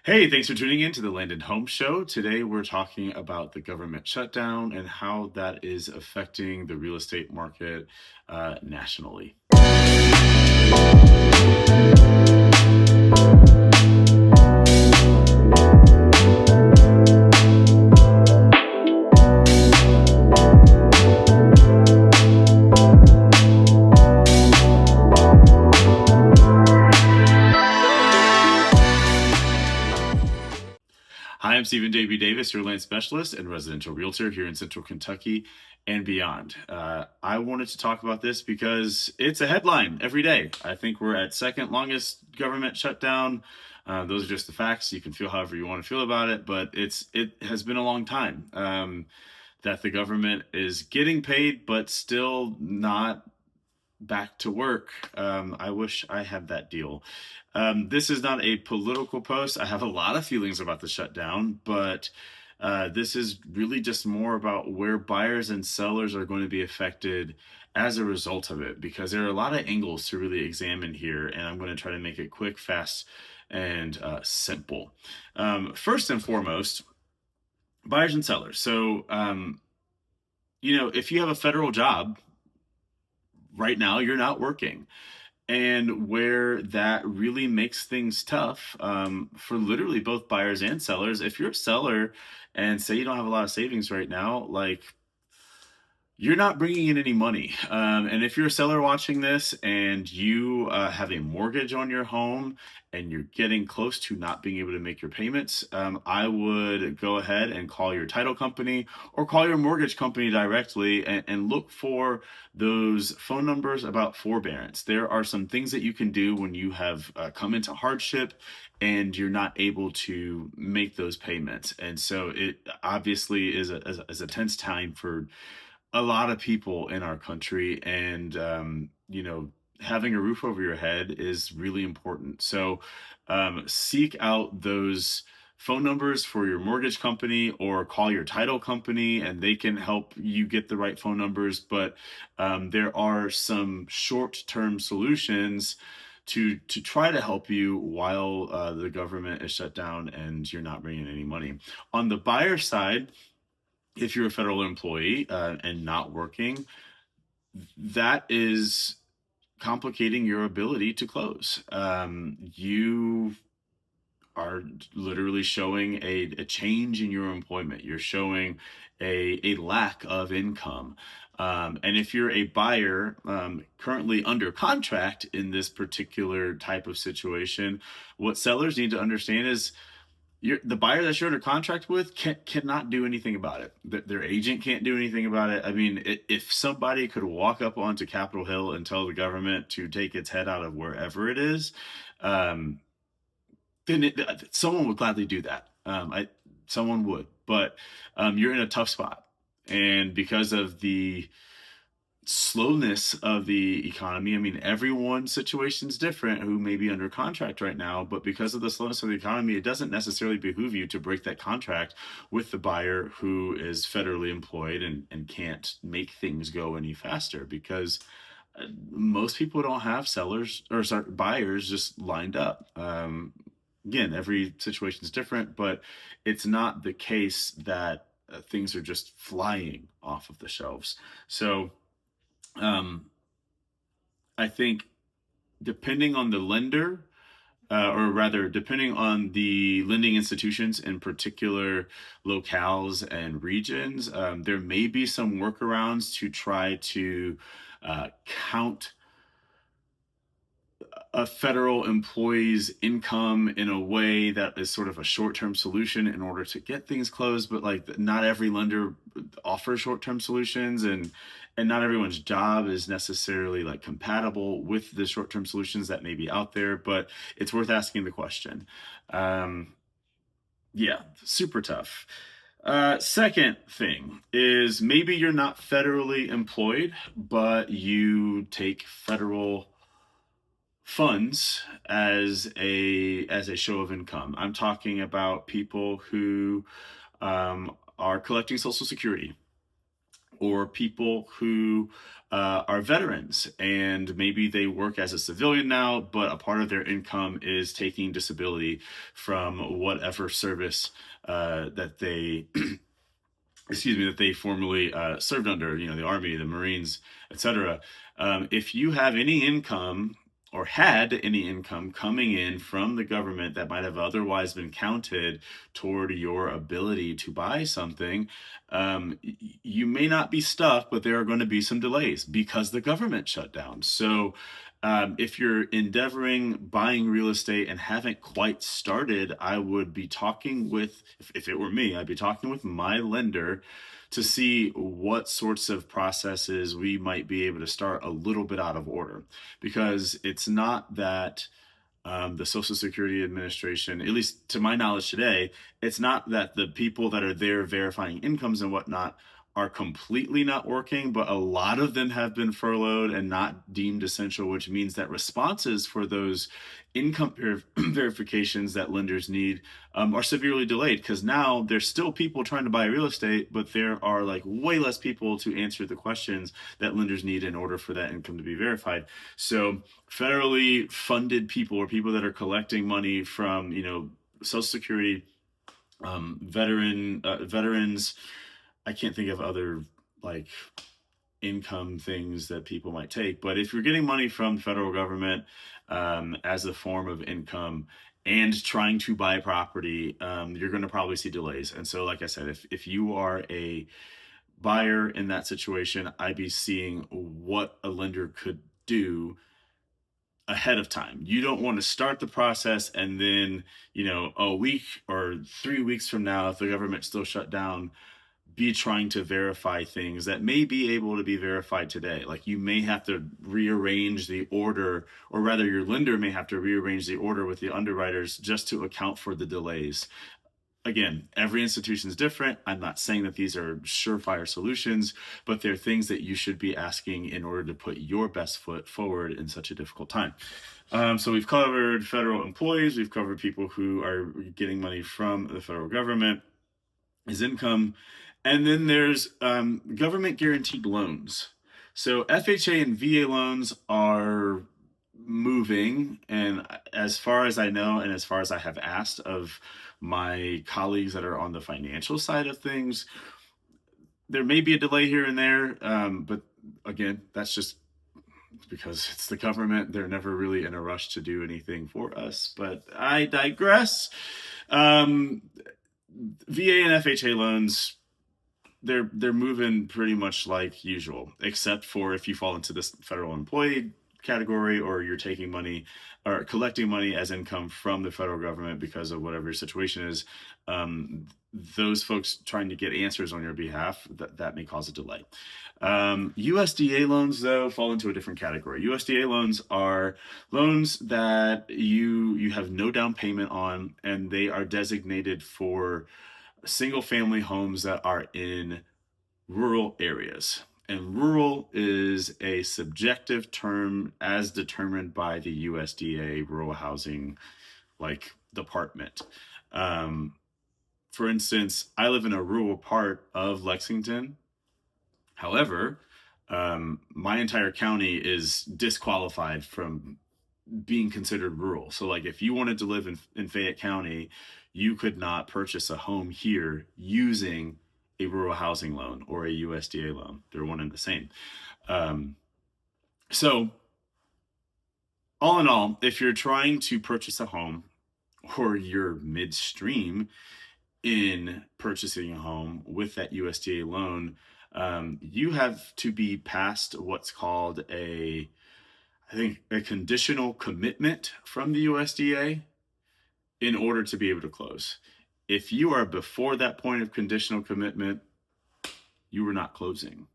Hey, thanks for tuning in to the Land and Home Show. Today we're talking about the government shutdown and how that is affecting the real estate market nationally. Hi, I'm Stephen Davey Davis, your land specialist and residential realtor here in Central Kentucky and beyond. I wanted to talk about this because it's a headline every day. I think we're at second longest government shutdown. Those are just the facts. You can feel however you want to feel about it, but it has been a long time that the government is getting paid, but still not back to work. I wish I had that deal. This is not a political post. I have a lot of feelings about the shutdown, but this is really just more about where buyers and sellers are going to be affected as a result of it, because there are a lot of angles to really examine here, and I'm going to try to make it quick, fast, and simple. First and foremost, buyers and sellers. So, if you have a federal job, right now you're not working. And where that really makes things tough for literally both buyers and sellers. If you're a seller and say you don't have a lot of savings right now, like, you're not bringing in any money. And if you're a seller watching this and you have a mortgage on your home and you're getting close to not being able to make your payments, I would go ahead and call your title company or call your mortgage company directly and look for those phone numbers about forbearance. There are some things that you can do when you have come into hardship and you're not able to make those payments. And so it obviously is a tense time for a lot of people in our country, and having a roof over your head is really important. So seek out those phone numbers for your mortgage company or call your title company and they can help you get the right phone numbers. But there are some short-term solutions to try to help you while the government is shut down and you're not bringing any money. On the buyer side, if you're a federal employee and not working, that is complicating your ability to close. You are literally showing a change in your employment. You're showing a lack of income. And if you're a buyer currently under contract in this particular type of situation, what sellers need to understand is the buyer that you're under contract with cannot do anything about it. Their agent can't do anything about it. I mean, if somebody could walk up onto Capitol Hill and tell the government to take its head out of wherever it is, um, then someone would gladly do that. Someone would, but you're in a tough spot, and because of the slowness of the economy. I mean, everyone's situation is different who may be under contract right now, but because of the slowness of the economy, it doesn't necessarily behoove you to break that contract with the buyer who is federally employed and can't make things go any faster, because most people don't have sellers or sorry, buyers just lined up. Again, every situation is different, but it's not the case that things are just flying off of the shelves. So, um, I think depending on the lender, or rather, depending on the lending institutions in particular locales and regions, there may be some workarounds to try to count a federal employee's income in a way that is sort of a short-term solution in order to get things closed. But like, not every lender offers short-term solutions, and not everyone's job is necessarily like compatible with the short-term solutions that may be out there, but it's worth asking the question. um yeah, super tough. Second thing is, maybe you're not federally employed, but you take federal funds as a show of income. I'm talking about people who are collecting Social Security, or people who are veterans and maybe they work as a civilian now, but a part of their income is taking disability from whatever service that they excuse me, that they formerly served under, the Army, the Marines, etc. If you have any income or had any income coming in from the government that might have otherwise been counted toward your ability to buy something, you may not be stuck, but there are going to be some delays because the government shut down. So if you're endeavoring buying real estate and haven't quite started, I would be talking with, if it were me, I'd be talking with my lender to see what sorts of processes we might be able to start a little bit out of order. Because it's not that the Social Security Administration, at least to my knowledge today, it's not that the people that are there verifying incomes and whatnot are completely not working, but a lot of them have been furloughed and not deemed essential, which means that responses for those income verifications that lenders need are severely delayed because now there's still people trying to buy real estate, but there are like way less people to answer the questions that lenders need in order for that income to be verified. So federally funded people or people that are collecting money from, Social Security, veterans, I can't think of other like income things that people might take. But if you're getting money from the federal government as a form of income and trying to buy property, you're going to probably see delays. And so, like I said, if you are a buyer in that situation, I'd be seeing what a lender could do ahead of time. You don't want to start the process and then, a week or 3 weeks from now, if the government still shut down, be trying to verify things that may be able to be verified today. Like you may have to rearrange the order, or rather your lender may have to rearrange the order with the underwriters just to account for the delays. Again, every institution is different. I'm not saying that these are surefire solutions, but they're things that you should be asking in order to put your best foot forward in such a difficult time. So we've covered federal employees. We've covered people who are getting money from the federal government as income. And then there's government guaranteed loans. So FHA and VA loans are moving. And as far as I know, and as far as I have asked of my colleagues that are on the financial side of things, there may be a delay here and there. But again, that's just because it's the government. They're never really in a rush to do anything for us. But I digress. VA and FHA loans, they're moving pretty much like usual, except for if you fall into this federal employee category or you're taking money or collecting money as income from the federal government because of whatever your situation is. Those folks trying to get answers on your behalf, that may cause a delay. USDA loans, though, fall into a different category. USDA loans are loans that you have no down payment on, and they are designated for single family homes that are in rural areas. And rural is a subjective term as determined by the USDA rural housing department. For instance, I live in a rural part of Lexington. However, my entire county is disqualified from being considered rural. So if you wanted to live in Fayette County, you could not purchase a home here using a rural housing loan or a USDA loan. They're one and the same. So all in all, if you're trying to purchase a home or you're midstream in purchasing a home with that USDA loan, you have to be past what's called a conditional commitment from the USDA in order to be able to close. If you are before that point of conditional commitment, you are not closing.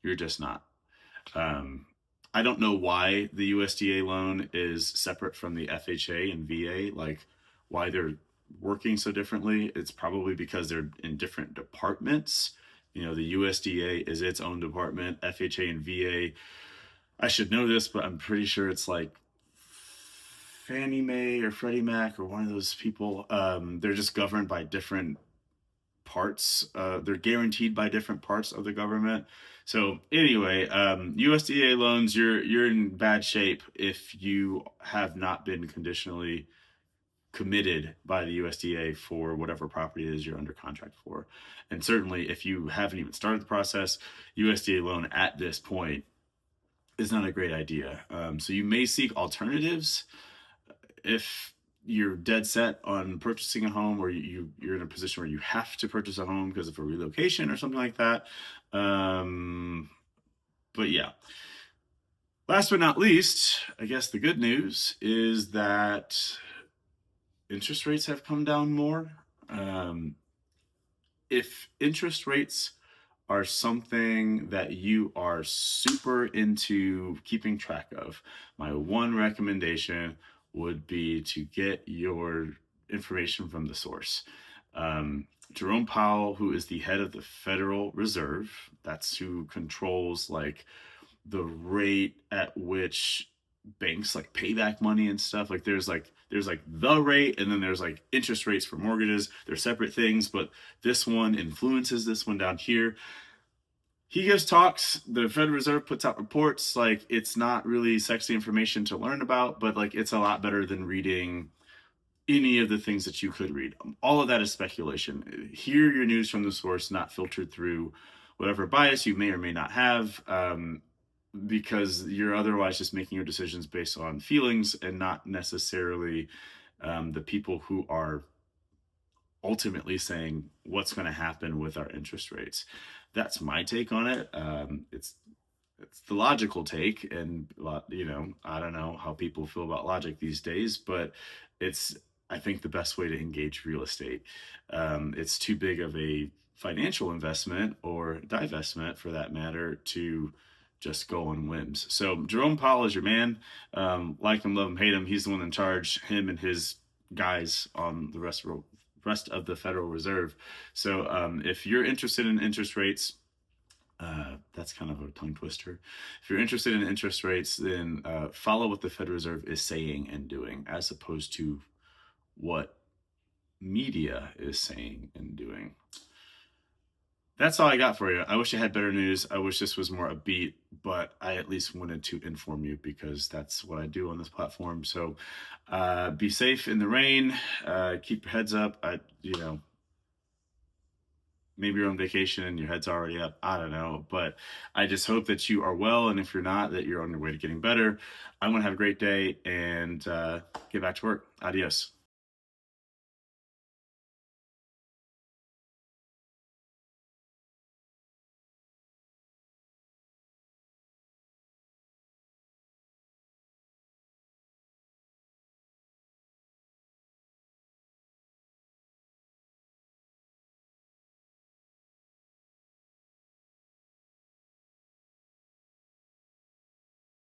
You're just not. I don't know why the USDA loan is separate from the FHA and VA, why they're working so differently. It's probably because they're in different departments. The USDA is its own department. FHA and VA, I should know this, but I'm pretty sure it's like Fannie Mae or Freddie Mac or one of those people. They're just governed by different parts. They're guaranteed by different parts of the government. So anyway, USDA loans, you're in bad shape if you have not been conditionally committed by the USDA for whatever property it is you're under contract for. And certainly, if you haven't even started the process, USDA loan at this point is not a great idea. So you may seek alternatives if you're dead set on purchasing a home, or you're in a position where you have to purchase a home because of a relocation or something like that. But yeah. Last but not least, I guess the good news is that interest rates have come down more. If interest rates are something that you are super into keeping track of, my one recommendation would be to get your information from the source. Jerome Powell, who is the head of the Federal Reserve, that's who controls like the rate at which banks like pay back money and stuff. Like there's the rate, and then there's like interest rates for mortgages. They're separate things, but this one influences this one down here. He gives talks. The Federal Reserve puts out reports. Like, it's not really sexy information to learn about, but like it's a lot better than reading any of the things that you could read. All of that is speculation. Hear your news from the source, not filtered through whatever bias you may or may not have, because you're otherwise just making your decisions based on feelings and not necessarily the people who are ultimately saying what's going to happen with our interest rates. That's my take on it. It's the logical take, and I don't know how people feel about logic these days, but it's, I think, the best way to engage real estate. It's too big of a financial investment, or divestment for that matter, to just go on whims. So Jerome Powell is your man. Like him, love him, hate him. He's the one in charge, him and his guys on the rest of the Federal Reserve. So if you're interested in interest rates, that's kind of a tongue twister. If you're interested in interest rates, then follow what the Federal Reserve is saying and doing, as opposed to what media is saying and doing. That's all I got for you. I wish I had better news. I wish this was more upbeat, but I at least wanted to inform you because that's what I do on this platform. So be safe in the rain. Keep your heads up. Maybe you're on vacation and your head's already up. I don't know. But I just hope that you are well. And if you're not, that you're on your way to getting better. I'm going to have a great day and get back to work. Adios.